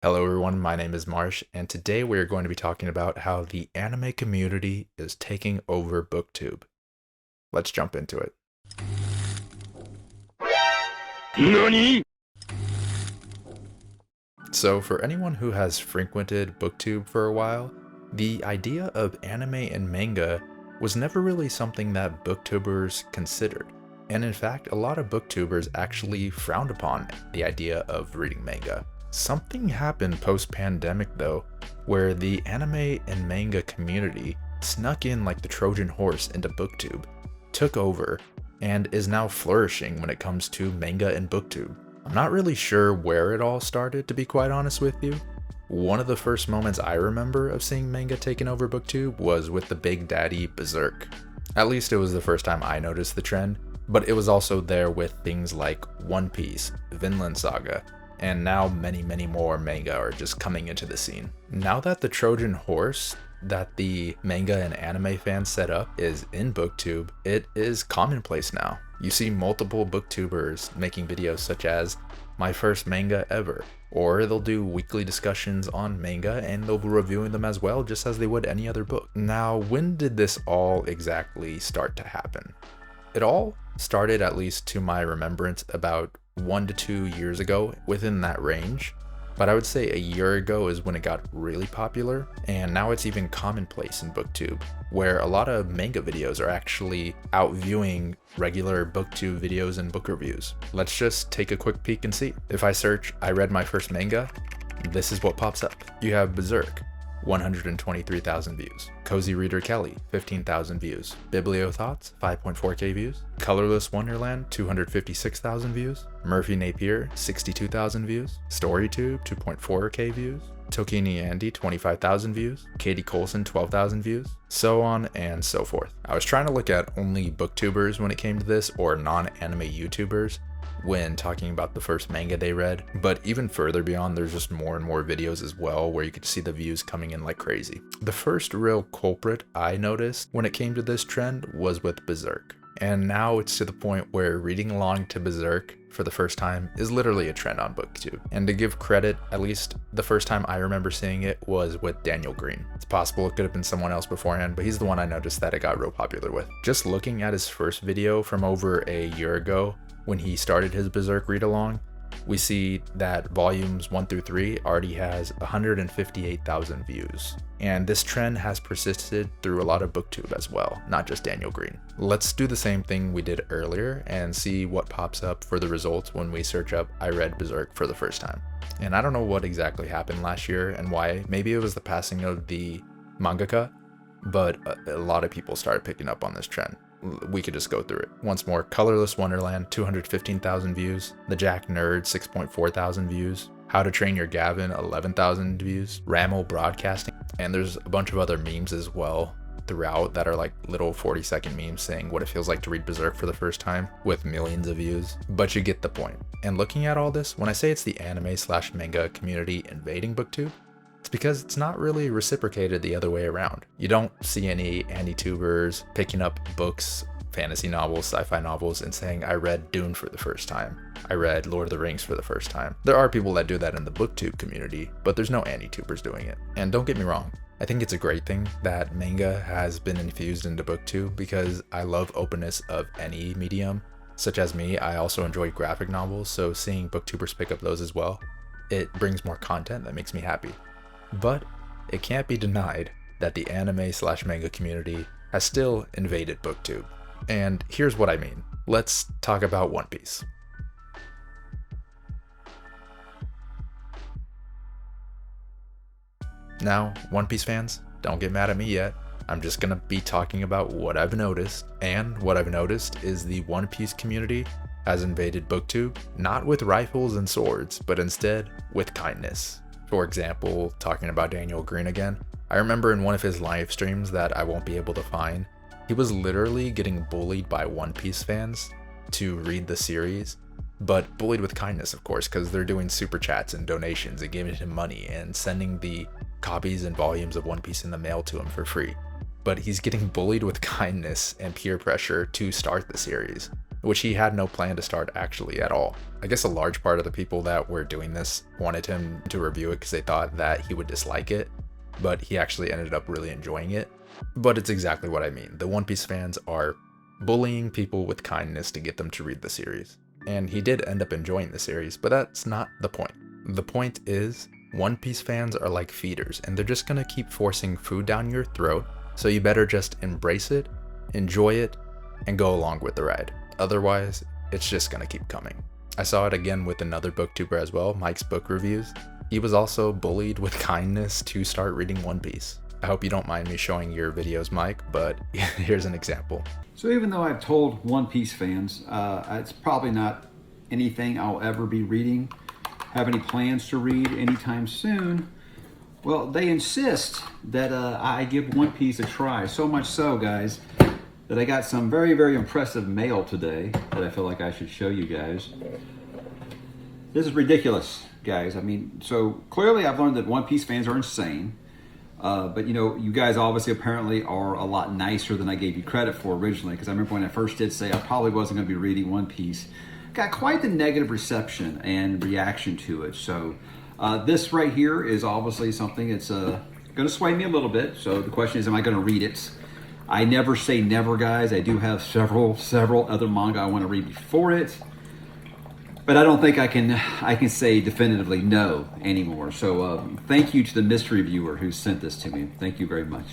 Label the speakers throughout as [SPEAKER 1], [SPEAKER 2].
[SPEAKER 1] Hello everyone, my name is Marsh, and today we are going to be talking about how the anime community is taking over Booktube. Let's jump into it.
[SPEAKER 2] NANI?!
[SPEAKER 1] So for anyone who has frequented Booktube for a while, the idea of anime and manga was never really something that booktubers considered. And in fact, a lot of booktubers actually frowned upon the idea of reading manga. Something happened post-pandemic though, where the anime and manga community snuck in like the Trojan horse into Booktube, took over, and is now flourishing when it comes to manga and Booktube. I'm not really sure where it all started, to be quite honest with you. One of the first moments I remember of seeing manga taking over Booktube was with the big daddy Berserk. At least it was the first time I noticed the trend, but it was also there with things like One Piece, Vinland Saga, and now many more manga are just coming into the scene. Now that the Trojan horse that the manga and anime fans set up is in Booktube, it is commonplace now. You see multiple booktubers making videos such as my first manga ever, or they'll do weekly discussions on manga and they'll be reviewing them as well, just as they would any other book. Now, when did this all exactly start to happen? It all started, at least to my remembrance, about 1 to 2 years ago, within that range. But I would say a year ago is when it got really popular, and now it's even commonplace in Booktube, where a lot of manga videos are actually outviewing regular Booktube videos and book reviews. Let's just take a quick peek and see. If I search, I read my first manga, this is what pops up. You have Berserk, 123,000 views. Cozy Reader Kelly, 15,000 views. Biblio Thoughts, 5.4k views. Colorless Wonderland, 256,000 views. Murphy Napier, 62,000 views. StoryTube, 2.4k views. Tokini Andy, 25,000 views. Katie Colson, 12,000 views. So on and so forth. I was trying to look at only booktubers when it came to this, or non-anime YouTubers, when talking about the first manga they read, but even further beyond, there's just more and more videos as well where you could see the views coming in like crazy. The first real culprit I noticed when it came to this trend was with Berserk, and now it's to the point where reading along to Berserk for the first time is literally a trend on Booktube. And to give credit, at least the first time I remember seeing it was with Daniel Green. It's possible it could have been someone else beforehand, but he's the one I noticed that it got real popular with. Just looking at his first video from over a year ago, when he started his Berserk read-along, we see that volumes 1 through 3 already has 158,000 views. And this trend has persisted through a lot of Booktube as well, not just Daniel Green. Let's do the same thing we did earlier and see what pops up for the results when we search up I read Berserk for the first time. And I don't know what exactly happened last year and why. Maybe it was the passing of the mangaka, but a lot of people started picking up on this trend. We could just go through it. Once more, Colorless Wonderland, 215,000 views. The Jack Nerd, 6.4 thousand views. How to Train Your Gavin, 11,000 views. Ramel Broadcasting. And there's a bunch of other memes as well throughout that are like little 40-second memes saying what it feels like to read Berserk for the first time, with millions of views. But you get the point. And looking at all this, when I say it's the anime/manga community invading Booktube, it's because it's not really reciprocated the other way around. You don't see any Anitubers picking up books, fantasy novels, sci-fi novels, and saying, I read Dune for the first time. I read Lord of the Rings for the first time. There are people that do that in the Booktube community, but there's no Anitubers doing it. And don't get me wrong, I think it's a great thing that manga has been infused into Booktube because I love openness of any medium. Such as me, I also enjoy graphic novels, so seeing Booktubers pick up those as well, it brings more content that makes me happy. But it can't be denied that the anime/manga community has still invaded Booktube. And here's what I mean. Let's talk about One Piece. Now, One Piece fans, don't get mad at me yet. I'm just gonna be talking about what I've noticed, and what I've noticed is the One Piece community has invaded Booktube, not with rifles and swords, but instead with kindness. For example, talking about Daniel Green again, I remember in one of his live streams that I won't be able to find, he was literally getting bullied by One Piece fans to read the series, but bullied with kindness, of course, because they're doing super chats and donations and giving him money and sending the copies and volumes of One Piece in the mail to him for free. But he's getting bullied with kindness and peer pressure to start the series. which he had no plan to start actually at all. I guess a large part of the people that were doing this wanted him to review it because they thought that he would dislike it, but he actually ended up really enjoying it. But it's exactly what I mean. The One Piece fans are bullying people with kindness to get them to read the series. And he did end up enjoying the series, but that's not the point. The point is, One Piece fans are like feeders, and they're just gonna keep forcing food down your throat, so you better just embrace it, enjoy it, and go along with the ride. Otherwise, it's just gonna keep coming. I saw it again with another booktuber as well, Mike's Book Reviews. He was also bullied with kindness to start reading One Piece. I hope you don't mind me showing your videos, Mike, but here's an example.
[SPEAKER 3] So even though I've told One Piece fans, it's probably not anything I'll ever be reading, have any plans to read anytime soon, well, they insist that I give One Piece a try. So much so, guys, that I got some very, very impressive mail today that I feel like I should show you guys. This is ridiculous, guys. I mean, so clearly I've learned that One Piece fans are insane. But you know, you guys obviously apparently are a lot nicer than I gave you credit for originally, because I remember when I first did say I probably wasn't going to be reading One Piece, got quite the negative reception and reaction to it. So this right here is obviously something that's going to sway me a little bit. So the question is, am I going to read it? I never say never, guys. I do have several other manga I want to read before it. But I don't think I can say definitively no anymore. So thank you to the mystery viewer who sent this to me. Thank you very much.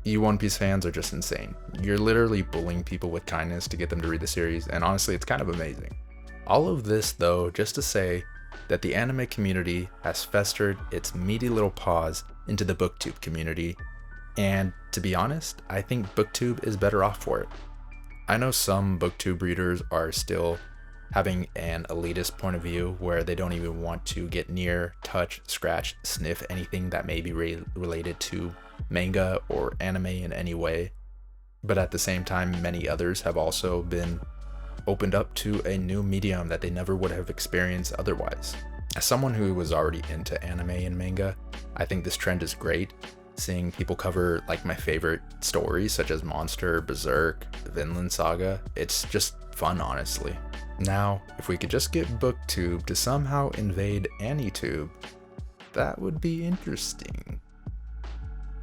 [SPEAKER 1] You One Piece fans are just insane. You're literally bullying people with kindness to get them to read the series, and honestly, it's kind of amazing. All of this, though, just to say that the anime community has festered its meaty little paws into the Booktube community, and to be honest, I think Booktube is better off for it. I know some Booktube readers are still having an elitist point of view where they don't even want to get near, touch, scratch, sniff anything that may be related to manga or anime in any way. But at the same time, many others have also been opened up to a new medium that they never would have experienced otherwise. As someone who was already into anime and manga, I think this trend is great. Seeing people cover like my favorite stories such as Monster, Berserk, Vinland Saga, it's just fun, honestly. Now, if we could just get Booktube to somehow invade AniTube, that would be interesting.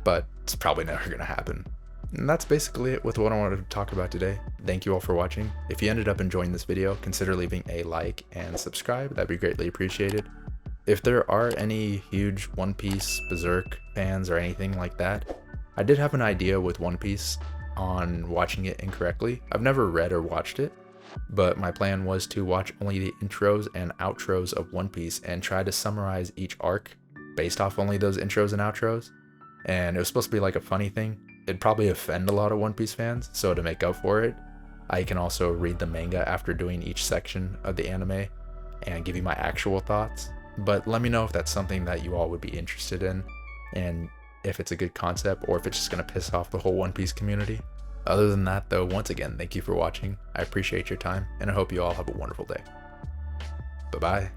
[SPEAKER 1] But it's probably never gonna happen. And that's basically it with what I wanted to talk about today. Thank you all for watching. If you ended up enjoying this video, consider leaving a like and subscribe. That'd be greatly appreciated. If there are any huge One Piece, Berserk fans or anything like that, I did have an idea with One Piece on watching it incorrectly. I've never read or watched it, but my plan was to watch only the intros and outros of One Piece and try to summarize each arc based off only those intros and outros. And it was supposed to be like a funny thing. It'd probably offend a lot of One Piece fans, so to make up for it, I can also read the manga after doing each section of the anime and give you my actual thoughts. But let me know if that's something that you all would be interested in, and if it's a good concept or if it's just going to piss off the whole One Piece community. Other than that, though, once again, thank you for watching. I appreciate your time, and I hope you all have a wonderful day. Bye-bye.